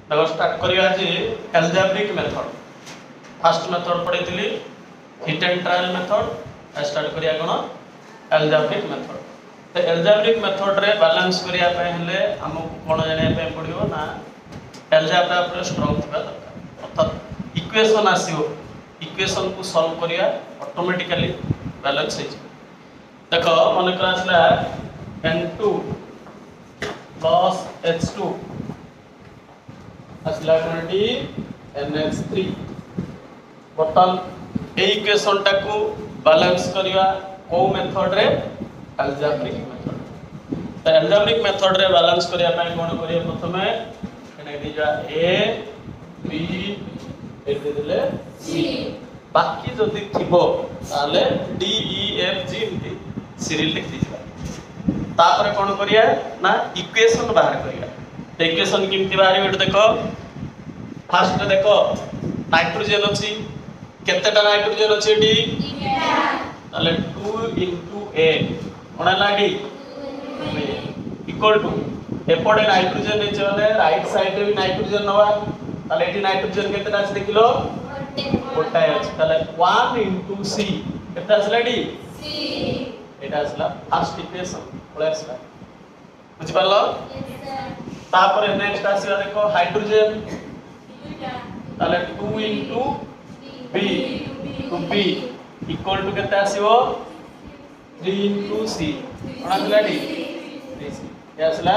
देखो स्टार्ट करिया आज एल्जेब्रिक मेथड। फर्स्ट मेथड पढ़ी hit and trial method. Start करिया कोन एल्जेब्रिक मेथड। तो एल्जेब्रिक मेथड रे बैलेंस करिया पे हेले हमको कोन जानिया पे पड़ियो ना एल्जेब्रा पर स्ट्रांग थिबा दरकार। अर्थात इक्वेशन आसीओ, इक्वेशन को सॉल्व करिया ऑटोमेटिकली बैलेंस हो जाए। देखो मन कर आसला n2 plus h2 असला कोनटी NH3। बर्तन ए इक्वेशन टाको बैलेंस करिया को मेथड रे एल्जेब्रिक मेथड। तो एल्जेब्रिक मेथड रे बैलेंस करिया पय कोन करिया प्रथमे एने दिजा a b एते देले c बाकी जदि थिबो ताले d e f g इनती सीरियल लिख दिजिबा। तापर कोन करिया ना इक्वेशन बाहर करिया। तो इक्वेशन किमती बाहर बेट देखो फास्ट देखो नाइट्रोजन अछि केतेटा नाइट्रोजन अछि डी ताले 2 * a कोना लाडी इक्वल टू एपडे नाइट्रोजन ने चले राइट साइड रे भी नाइट्रोजन नवा ताले एटी नाइट्रोजन केतेटा अछि देखिलो गोटाय अछि ताले 1 * c केतेटा असला डी c एटा असला फर्स्ट इक्वेशन पळेसला बुझि पालो। Yes sir. तापर नेक्स्ट आसीबा देखो हाइड्रोजन ताले 2 * b two b equal to केते आसीबो 3 * c कोन असला डी 3c ये असला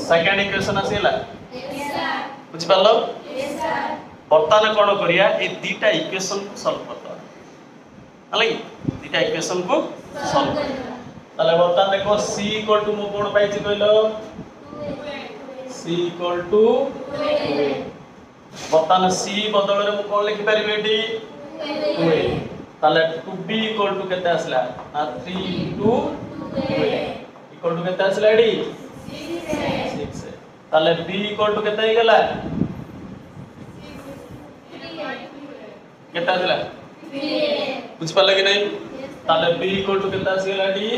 सेकंड इक्वेशन आसीला। यस सर बुझि पालो। Yes sir. बर्तमान कोन करिया ए दीटा इक्वेशन को सॉल्व करतो हलै दीटा इक्वेशन को सॉल्व करतो ताले बर्तमान देखो c = मो कोन पाइछि कहिलो 2 c = 2 बर्तमान c बदल रे मु कोन लिखि परिबे एटी 2a ताले 2b = केते आसला ना 3 * 2 इक्वल टू केते आसला एडी 6 ताले b = केते हे गेला केते आसला बुझ पाले कि नहीं ताले b = केते आसला डी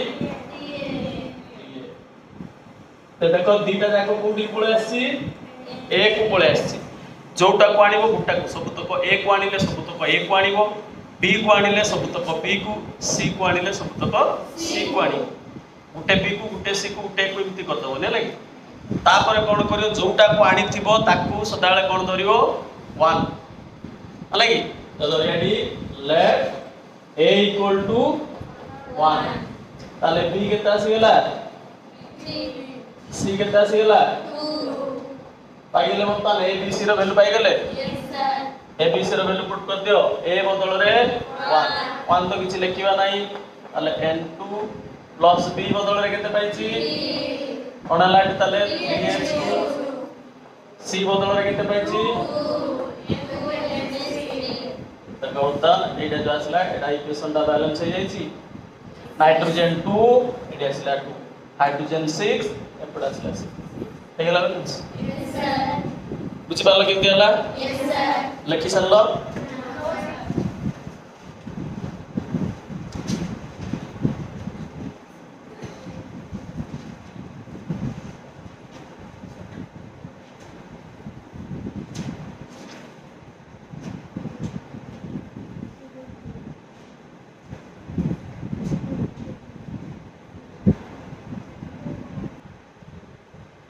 तो देखो दीटा जाको कोडी पळे आसी a को पळे आसी जोटा को आनिबो गुटा को सबतक a को आनिले सबतक a को आनिबो b को आनिले सबतक b को c को आनिले सबतक c को आनिबो गुटे b को गुटे c को गुटे को इमति कर दबो ने लागि। तापर कोन करियो जोटा को आनिथिबो ताकू सदाळे कोन धरियो 1 लागि तो धरियाडी लेट a = 1 ताले b केता आसी गेला 3 c केता आसी गेला 2 पाई गेले मतन a b c row value पाई गेले। Yes sir. a b c row value put कर दियो a बदल रे 1 तो किछि लिखिबा नाही ताले n2 + b बदल रे केते पाइछि कोन लाइट ताले 3h2 c बदल रे केते पाइछि 2 तो होता एटा जो आसला एटा इक्वेशन दा बैलेंस हो जाईछि। नाइट्रोजन 2 एटा आसला 2 हाइड्रोजन 6 एपडा आसला 6 हेगला बैलेंस। यस सर बुझि पालो केमति हला। यस सर लिखि सल्लो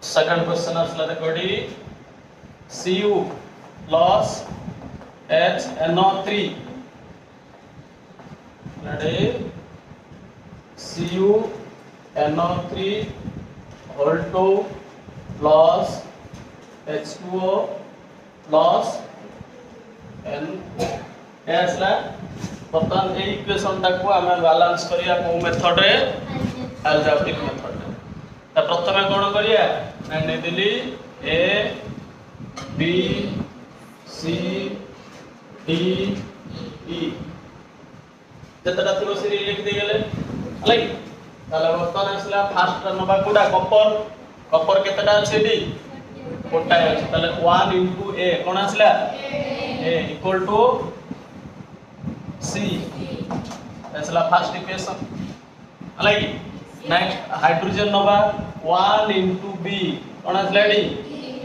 सेकंड क्वेश्चन असला देखोडी Cu plus HNO3 लडे CuNO3 whole 2 plus H2O plus N असला बर्तमान ए इक्वेशन टाको हमें बैलेंस करिया को मेथड रे एल्जेब्रिक मेथड रे। त प्रथमे कोन करिया मैंने दिली a b c d e जतटा थिरो सीरीज लिख दे गेले लाइक ताले बर्तमान असला फास्ट नबा कोडा कॉपर केतटा अछि डी कोटा अछि ताले 1 * a कोन असला a = c असला first equation like next hydrogen नबा 1 * b कोन असला D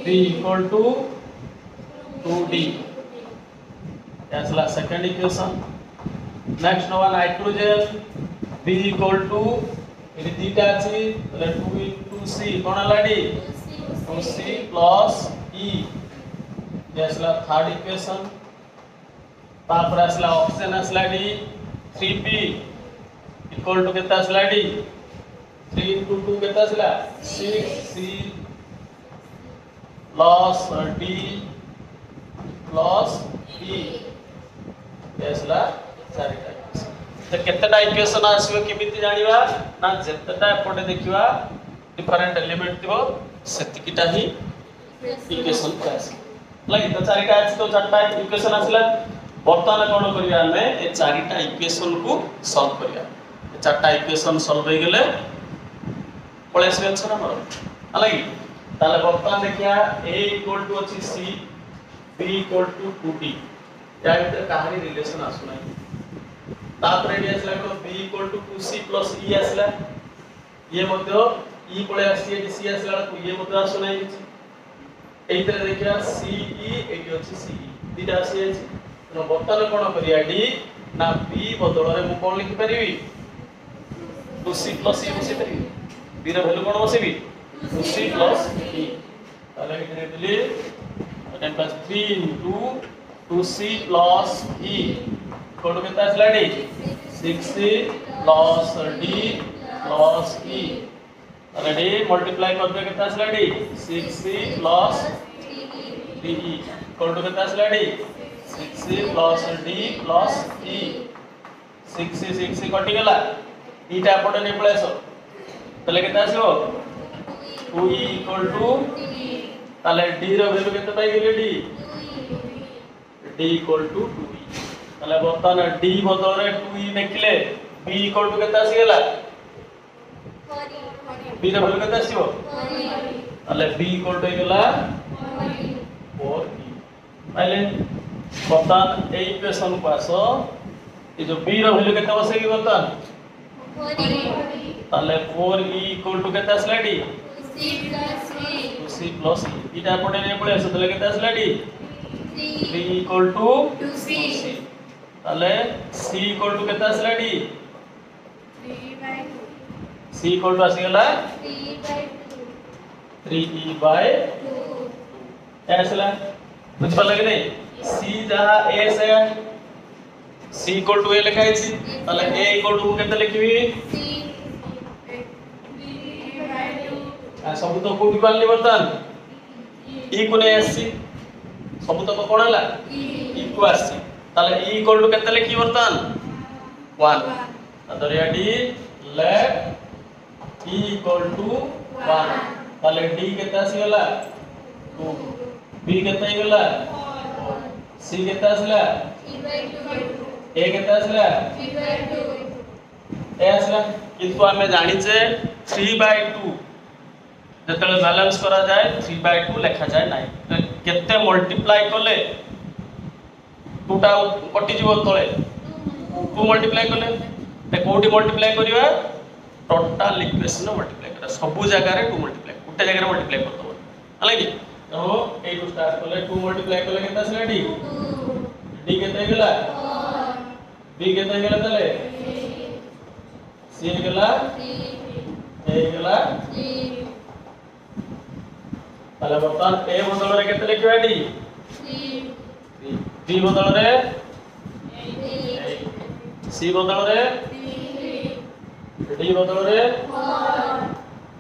B equal to 2D. That's the second equation. Next one, nitrogen B equal to it is theta c 2 into C कौन लाडी 2C plus E. That's the third equation. तापर असला oxygen असला D 3B equal to कितना असला D 3 into 2 कितना असला 6C plus D plus E. That's the चारिटा तो केतेटा इक्वेशन आसीबो केमिति जानिबा ना जेतेटा एपटे देखिबा डिफरेंट एलिमेंट दिबो सेतिकिटा ही इक्वेशन क्लास लाइक तो चारिटा अछि तो चारटा इक्वेशन आसला वर्तमान कोन करिया हमें ए चारिटा इक्वेशन को सॉल्व करिया चारटा इक्वेशन सॉल्व हो गेले पळेस आंसर हमर लाइक ताले वर्तमान देखिया a इक्वल टू अछि c b equal to 2d या भीतर कहानी रिलेशन आसु नाही तापर ये असला को b equal to 2c plus e असला ये मध्य e पळे आसी ए c असला को ये मध्य आसु नाही एई तरह देखिया ce एटी अछि ce दिटा आसी अछि तो बर्तन कोन करिया d ना b बदल रे मु कोन लिखि परिबी 2c प्लस e बसी परिबी b रे वैल्यू कोन बसीबी 2c प्लस e ताले इतने दिली 10 plus 3 into 2c plus e equal to कितना असला डी 6c plus d plus e रेडी मल्टीप्लाई कर दे कितना असला डी 6c plus de equal to कितना असला डी 6c plus d plus e 6c कटि गेला ईटा पटे नै पळेसो तले कितना आसीबो 2e इक्वल टू ताले d रो वैल्यू कितना पाई गेले d d equal to 2e ताले बर्तमान d बदल रे 2e देखले b इक्वल टू कितना आसी गेला 4e b रो वैल्यू कितना आसीबो 4e ताले b इक्वल टू गेला 4e पहले बर्तमान ए इक्वेशन को आसो ये जो b रो वैल्यू कितना बसेगी बर्तमान 4e ताले 4e इक्वल टू कितना आसला डी c plus e इटा पटे नै पळे आसो ताले कितना आसला डी 3 इक्वल टू 2c ताले c इक्वल टू कितना आसला डी 3/2 c इक्वल टू आसी गेला 3e by 2 ऐसला बुझ पले कि नहीं c जहा a से c इक्वल टू a लिखाई छी ताले a इक्वल टू केते लिखबी c आ सब तो कोडी पालनी बर्तन e को नै आसी सब तो कोन हला e को आसी ताले e इक्वल टू केते लिखी बर्तन 1 तदरिया d left e equal to 1 ताले d केते आसी गेला 2 b केते आइ गेला c केते आसला 3/2 a केते आसला 3/2 ए आसला किंतु हमें जानि जे 3/2 जतले बैलेंस करा जाए 3/2 लिखा जाए नाही केते मल्टीप्लाई करले 2 टा कटि जीव तळे 2 मल्टीप्लाई करले ते कोठी मल्टीप्लाई करिवा टोटल इक्वेशन मल्टीप्लाई करा सब जगह रे 2 मल्टीप्लाई गुटे जगह रे मल्टीप्लाई कर दबो हला कि तो ए टू स्टार्ट करले 2 मल्टीप्लाई करले केता आसला डी डी केते गेला 4 बी केते गेला तले सी गेला 3 ए गेला 3 ताले बर्तमान ए बदल रे केते लिखबा डी 3 बी बदल रे 8 सी बदल रे 3 डी बदल रे 4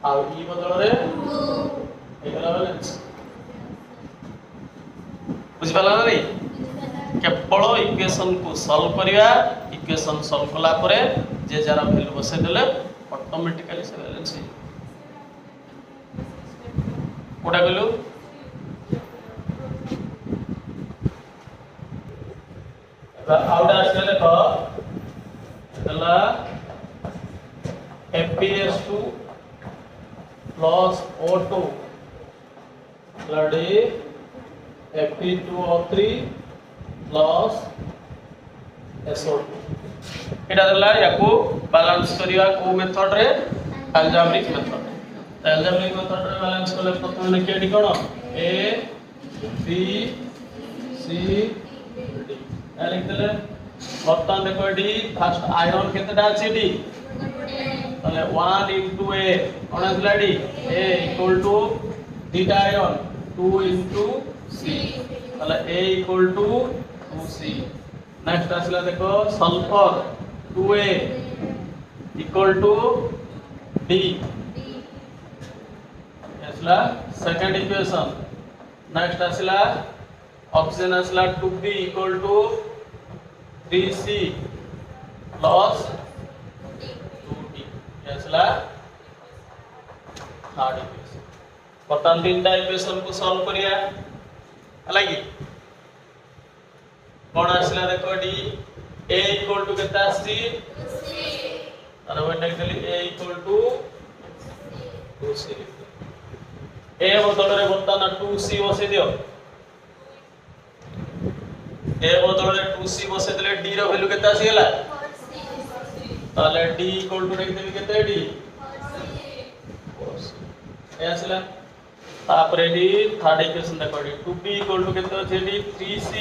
आ ई बदल रे 2 एगला बैलेंस बुझ पाला नै केवल इक्वेशन को सॉल्व करिया इक्वेशन सॉल्व कला परे जे जरा वैल्यू बसे देले ऑटोमेटिकली से बैलेंस हो कोडा गलु आउट आसले देखो तला FeS2 plus O2 लड़ी Fe2O3 plus SO2 एटा दला याको बैलेंस करिया को मेथड रे अल्जेब्रिक मेथड अल्जेब्रिक मेथड रे बैलेंस करले प्रथम ने केडी कोन ए बी सी डी ए लिख देले बर्तन देखो डी फर्स्ट आयरन केतेटा अछि डी তাহলে 1 into a কোন আসলা ডি a equal to দুইটা আয়রন 2 into c তাহলে a equal to 2c next আসলা দেখো sulphur 2a equal to d আসলা সেকেন্ড ইকুয়েশন নেক্সট আসলা অপশন আসলা 2b equal to 3c plus আসলা थर्ड इक्वेशन बर्तन तीनटा इक्वेशन को सॉल्व करिया हलागी कोन आसला देखो डी a इक्वल टू केता आसी तार बने खाली a equal to 2c a बदल रे बर्तन 2c बसे दियो a बदल रे 2c बसे देले d रो वैल्यू केता आसी हला ताले d इक्वल टू लिख देबी केते d ए आसला तापरे डी थर्ड इक्वेशन देखो डी 2b इक्वल टू केते अछि D 3c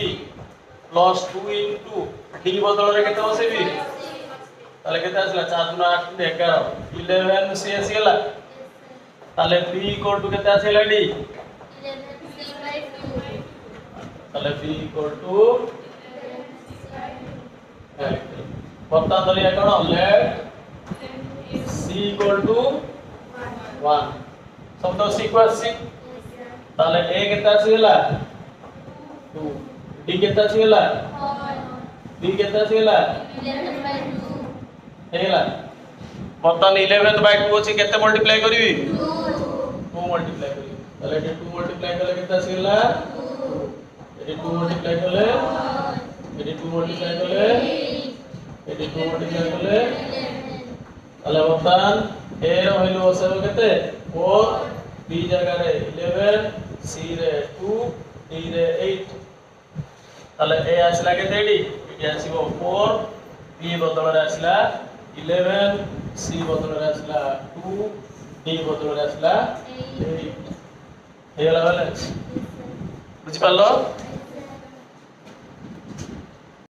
plus 2 into d बदल रे केते बसेबी ताले केते आसला 4 गुना 8 11 11c आसीला ताले b इक्वल टू केते आसीला डी 11c/2 ताले b इक्वल टू बर्तन धरिया कोन लेट c इक्वल टू 1 सब तो सीक्वेंस ताले a केता छिला 2 d केता छिला 4 b केता छिला 11/2 हेला बर्तन 11/2 अछि केते मल्टीप्लाई करबी 2 मल्टीप्लाई करबी ताले 2 मल्टीप्लाई करले केता छिला 2 2 मल्टीप्लाई करले 2 मल्टीप्लाई करले 2 मल्टीप्लाई करले ताले बर्तन a रो वैल्यू बसेबो केते 4 b जगह रे 11 c रे 2 d रे 8 ताले a आसला केते डी इटी आसीबो 4 b बदल रे आसला 11 c बदल रे आसला 2 d बदल रे आसला 8 हेला बैलेंस बुझि पालो।